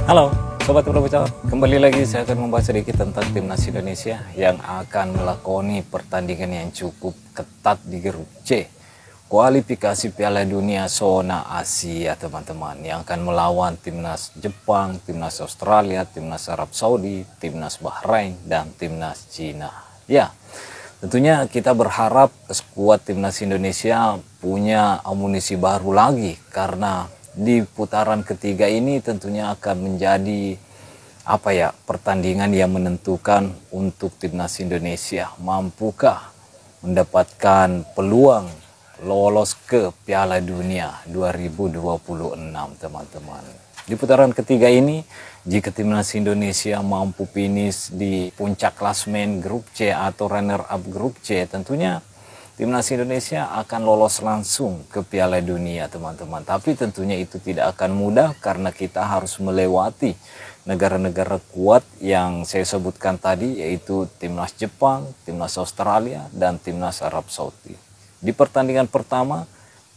Halo Sobat Berbicara, kembali lagi saya akan membahas sedikit tentang Timnas Indonesia yang akan melakoni pertandingan yang cukup ketat di grup C kualifikasi Piala Dunia zona Asia teman-teman, yang akan melawan Timnas Jepang, Timnas Australia, Timnas Arab Saudi, Timnas Bahrain, dan Timnas Cina. Ya, tentunya kita berharap skuad Timnas Indonesia punya amunisi baru lagi, karena di putaran ketiga ini tentunya akan menjadi pertandingan yang menentukan untuk Timnas Indonesia mampukah mendapatkan peluang lolos ke Piala Dunia 2026 teman-teman. Di putaran ketiga ini, jika Timnas Indonesia mampu finish di puncak klasmen grup C atau runner up grup C, tentunya Timnas Indonesia akan lolos langsung ke Piala Dunia teman-teman. Tapi tentunya itu tidak akan mudah karena kita harus melewati negara-negara kuat yang saya sebutkan tadi, yaitu Timnas Jepang, Timnas Australia, dan Timnas Arab Saudi. Di pertandingan pertama,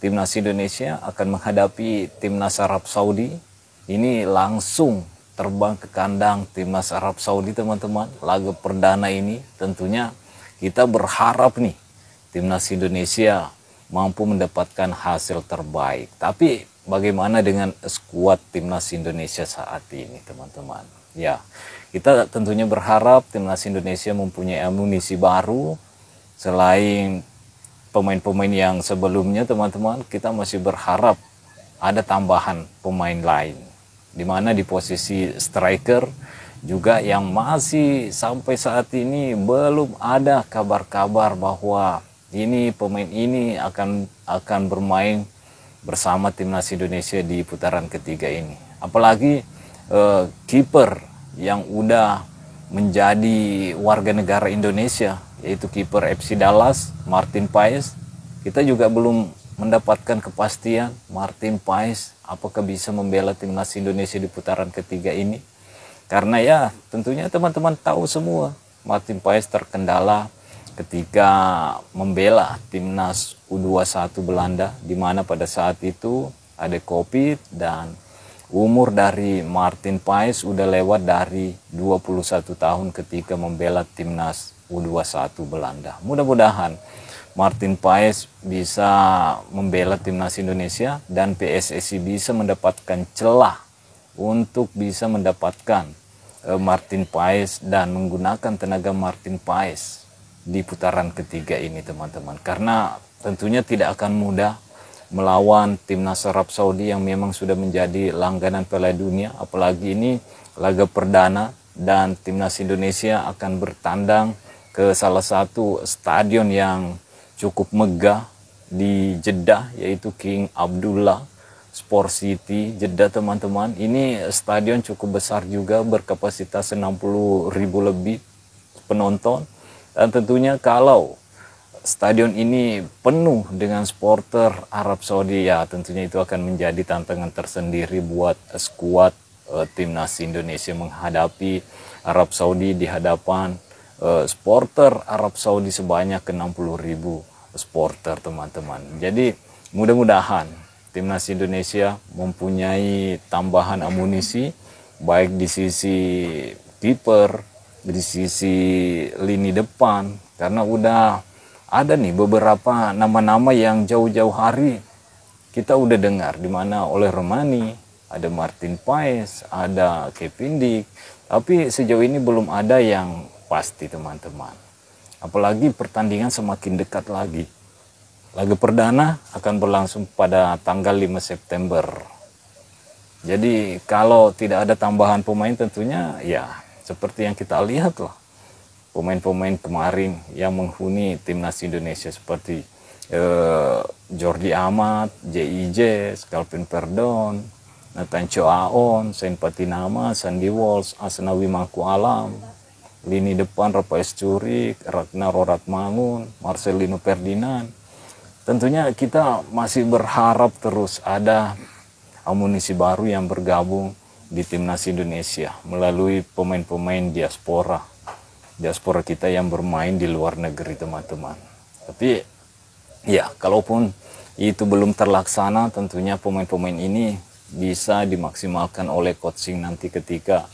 Timnas Indonesia akan menghadapi Timnas Arab Saudi. Ini langsung terbang ke kandang Timnas Arab Saudi teman-teman. Laga perdana ini tentunya kita berharap nih Timnas Indonesia mampu mendapatkan hasil terbaik. Tapi bagaimana dengan skuad Timnas Indonesia saat ini teman-teman? Ya, kita tentunya berharap Timnas Indonesia mempunyai amunisi baru. Selain pemain-pemain yang sebelumnya teman-teman, kita masih berharap ada tambahan pemain lain, di mana di posisi striker juga yang masih sampai saat ini belum ada kabar-kabar bahwa ini pemain ini akan bermain bersama Timnas Indonesia di putaran ketiga ini. Apalagi kiper yang udah menjadi warga negara Indonesia, yaitu kiper FC Dallas, Martin Paes. Kita juga belum mendapatkan kepastian Martin Paes apakah bisa membela Timnas Indonesia di putaran ketiga ini. Karena ya tentunya teman-teman tahu semua, Martin Paes terkendala ketika membela Timnas U21 Belanda, di mana pada saat itu ada COVID dan umur dari Martin Paes udah lewat dari 21 tahun ketika membela Timnas U21 Belanda. Mudah-mudahan Martin Paes bisa membela Timnas Indonesia dan PSSI bisa mendapatkan celah untuk bisa mendapatkan Martin Paes dan menggunakan tenaga Martin Paes di putaran ketiga ini teman-teman. Karena tentunya tidak akan mudah melawan Timnas Arab Saudi yang memang sudah menjadi langganan Piala Dunia. Apalagi ini laga perdana dan Timnas Indonesia akan bertandang ke salah satu stadion yang cukup megah di Jeddah, yaitu King Abdullah Sport City Jeddah teman-teman. Ini stadion cukup besar juga, berkapasitas 60.000 lebih penonton. Dan tentunya kalau stadion ini penuh dengan supporter Arab Saudi, ya tentunya itu akan menjadi tantangan tersendiri buat skuad Timnas Indonesia menghadapi Arab Saudi di hadapan supporter Arab Saudi sebanyak 60.000 supporter teman-teman. Jadi mudah-mudahan Timnas Indonesia mempunyai tambahan amunisi baik di sisi kiper, di sisi lini depan, karena udah ada nih beberapa nama-nama yang jauh-jauh hari kita udah dengar, di mana oleh Romani, ada Martin Paes, ada Kevin Dick, tapi sejauh ini belum ada yang pasti teman-teman. Apalagi pertandingan semakin dekat lagi. Laga perdana akan berlangsung pada tanggal 5 September. Jadi kalau tidak ada tambahan pemain tentunya ya seperti yang kita lihat lah, pemain-pemain kemarin yang menghuni Timnas Indonesia seperti Jordi Amat, JIJ, Calvin Perdon, Nathan Aon, Sain Patinama, Sandy Walsh, Asnawi Mangku Alam, lini depan Rafael Curik, Ragnar Roratmangun, Marcelino Ferdinand. Tentunya kita masih berharap terus ada amunisi baru yang bergabung di Timnas Indonesia melalui pemain-pemain diaspora kita yang bermain di luar negeri teman-teman. Tapi ya kalaupun itu belum terlaksana, tentunya pemain-pemain ini bisa dimaksimalkan oleh coaching nanti ketika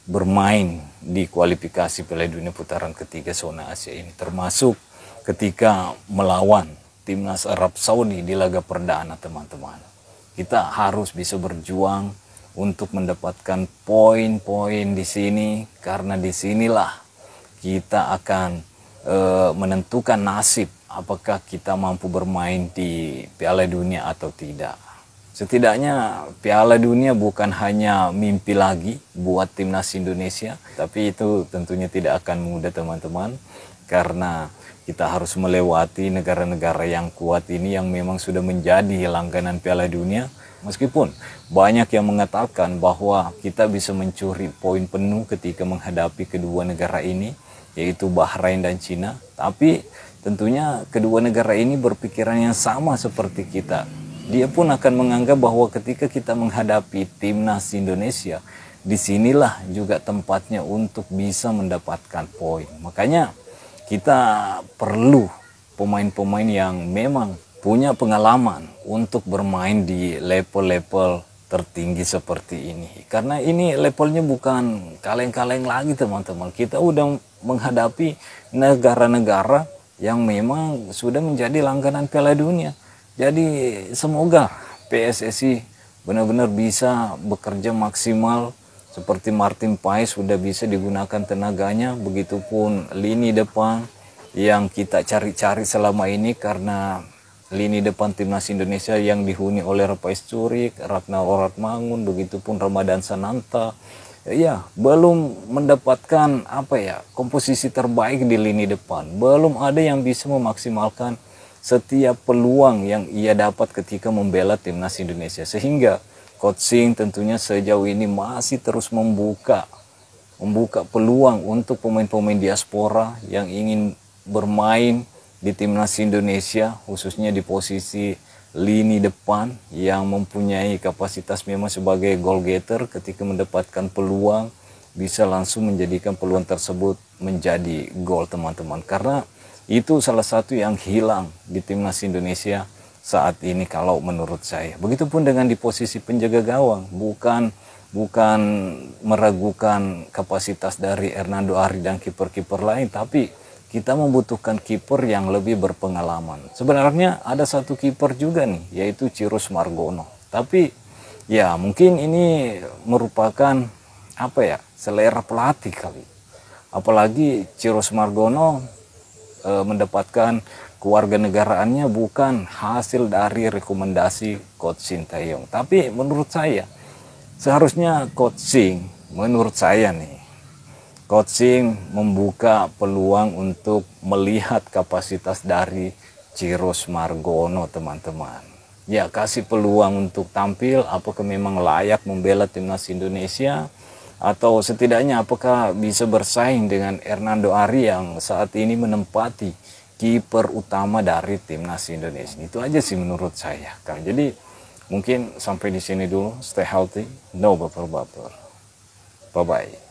bermain di kualifikasi Piala Dunia putaran ketiga zona Asia ini, termasuk ketika melawan timnas Arab Saudi di laga perdana, teman-teman. Kita harus bisa berjuang untuk mendapatkan poin-poin di sini, karena disinilah kita akan menentukan nasib apakah kita mampu bermain di Piala Dunia atau tidak. Setidaknya Piala Dunia bukan hanya mimpi lagi buat timnas Indonesia, tapi itu tentunya tidak akan mudah, teman-teman, karena kita harus melewati negara-negara yang kuat ini yang memang sudah menjadi langganan Piala Dunia. Meskipun banyak yang mengatakan bahwa kita bisa mencuri poin penuh ketika menghadapi kedua negara ini, yaitu Bahrain dan Cina, tapi tentunya kedua negara ini berpikiran yang sama seperti kita. Dia pun akan menganggap bahwa ketika kita menghadapi timnas Indonesia, disinilah juga tempatnya untuk bisa mendapatkan poin. Makanya kita perlu pemain-pemain yang memang punya pengalaman untuk bermain di level-level tertinggi seperti ini. Karena ini levelnya bukan kaleng-kaleng lagi, teman-teman. Kita udah menghadapi negara-negara yang memang sudah menjadi langganan Piala Dunia. Jadi semoga PSSI benar-benar bisa bekerja maksimal, seperti Martin Paes sudah bisa digunakan tenaganya, begitupun lini depan yang kita cari-cari selama ini, karena lini depan timnas Indonesia yang dihuni oleh Rapais Curik, Ratna Oratmangun, begitupun Ramadan Sananta, ya belum mendapatkan komposisi terbaik di lini depan. Belum ada yang bisa memaksimalkan setiap peluang yang ia dapat ketika membela timnas Indonesia, sehingga coaching tentunya sejauh ini masih terus membuka peluang untuk pemain-pemain diaspora yang ingin bermain di timnas Indonesia, khususnya di posisi lini depan yang mempunyai kapasitas memang sebagai goal getter. Ketika mendapatkan peluang bisa langsung menjadikan peluang tersebut menjadi gol, teman-teman, karena itu salah satu yang hilang di timnas Indonesia saat ini kalau menurut saya. Begitupun dengan di posisi penjaga gawang, bukan meragukan kapasitas dari Hernando Ari dan kiper-kiper lain, tapi kita membutuhkan kiper yang lebih berpengalaman. Sebenarnya ada satu kiper juga nih, yaitu Cyrus Margono. Tapi ya mungkin ini merupakan selera pelatih kali. Apalagi Cyrus Margono mendapatkan kewarganegaraannya bukan hasil dari rekomendasi Coach Sintayong. Tapi menurut saya seharusnya coaching membuka peluang untuk melihat kapasitas dari Cyrus Margono, teman-teman. Ya, kasih peluang untuk tampil, apakah memang layak membela timnas Indonesia, atau setidaknya apakah bisa bersaing dengan Hernando Ari yang saat ini menempati kiper utama dari timnas Indonesia. Itu aja sih menurut saya, Kang. Jadi mungkin sampai di sini dulu. Stay healthy, no baper-baper. Bye-bye.